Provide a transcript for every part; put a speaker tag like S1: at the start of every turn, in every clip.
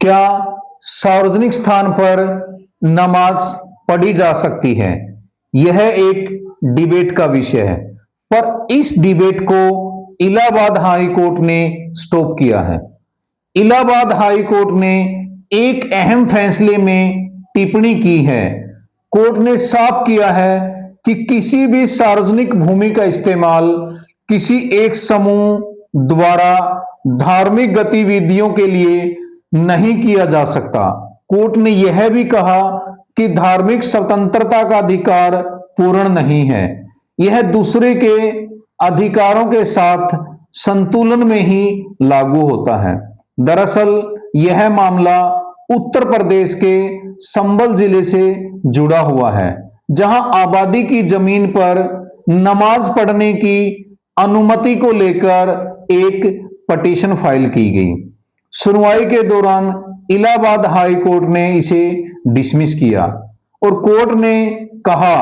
S1: क्या सार्वजनिक स्थान पर नमाज पढ़ी जा सकती है? यह एक डिबेट का विषय है, पर इस डिबेट को इलाहाबाद हाई कोर्ट ने स्टॉप किया है। इलाहाबाद हाई कोर्ट ने एक अहम फैसले में टिप्पणी की है। कोर्ट ने साफ किया है कि किसी भी सार्वजनिक भूमि का इस्तेमाल किसी एक समूह द्वारा धार्मिक गतिविधियों के लिए नहीं किया जा सकता। कोर्ट ने यह भी कहा कि धार्मिक स्वतंत्रता का अधिकार पूर्ण नहीं है, यह दूसरे के अधिकारों के साथ संतुलन में ही लागू होता है। दरअसल यह मामला उत्तर प्रदेश के संबल जिले से जुड़ा हुआ है, जहां आबादी की जमीन पर नमाज पढ़ने की अनुमति को लेकर एक पटिशन फाइल की गई। सुनवाई के दौरान इलाहाबाद हाई कोर्ट ने इसे डिसमिस किया और कोर्ट ने कहा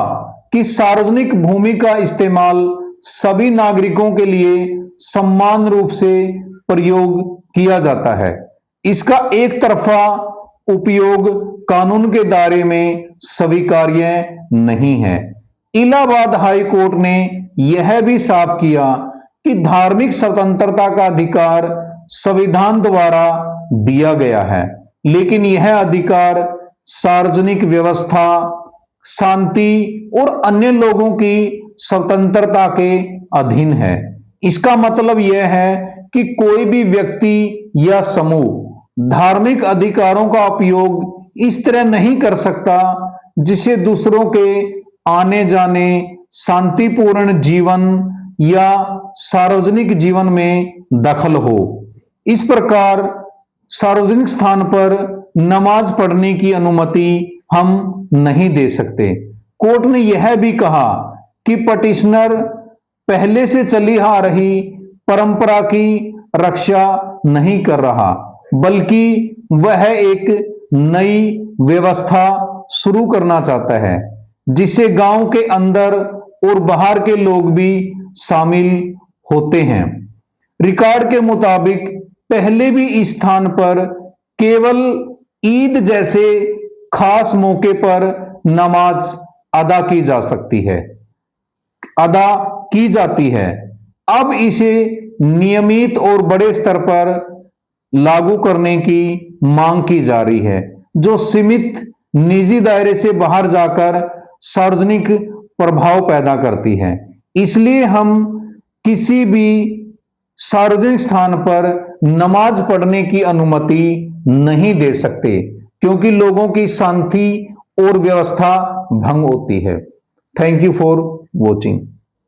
S1: कि सार्वजनिक भूमि का इस्तेमाल सभी नागरिकों के लिए समान रूप से प्रयोग किया जाता है। इसका एक तरफा उपयोग कानून के दायरे में स्वीकार्य नहीं है। इलाहाबाद हाई कोर्ट ने यह भी साफ किया कि धार्मिक स्वतंत्रता का अधिकार संविधान द्वारा दिया गया है, लेकिन यह अधिकार सार्वजनिक व्यवस्था, शांति और अन्य लोगों की स्वतंत्रता के अधीन है। इसका मतलब यह है कि कोई भी व्यक्ति या समूह धार्मिक अधिकारों का उपयोग इस तरह नहीं कर सकता जिससे दूसरों के आने जाने, शांतिपूर्ण जीवन या सार्वजनिक जीवन में दखल हो। इस प्रकार सार्वजनिक स्थान पर नमाज पढ़ने की अनुमति हम नहीं दे सकते। कोर्ट ने यह भी कहा कि पटिशनर पहले से चली आ रही परंपरा की रक्षा नहीं कर रहा, बल्कि वह एक नई व्यवस्था शुरू करना चाहता है, जिससे गांव के अंदर और बाहर के लोग भी शामिल होते हैं। रिकॉर्ड के मुताबिक पहले भी इस स्थान पर केवल ईद जैसे खास मौके पर नमाज अदा की जाती है। अब इसे नियमित और बड़े स्तर पर लागू करने की मांग की जा रही है, जो सीमित निजी दायरे से बाहर जाकर सार्वजनिक प्रभाव पैदा करती है। इसलिए हम किसी भी सार्वजनिक स्थान पर नमाज पढ़ने की अनुमति नहीं दे सकते, क्योंकि लोगों की शांति और व्यवस्था भंग होती है। Thank you for watching.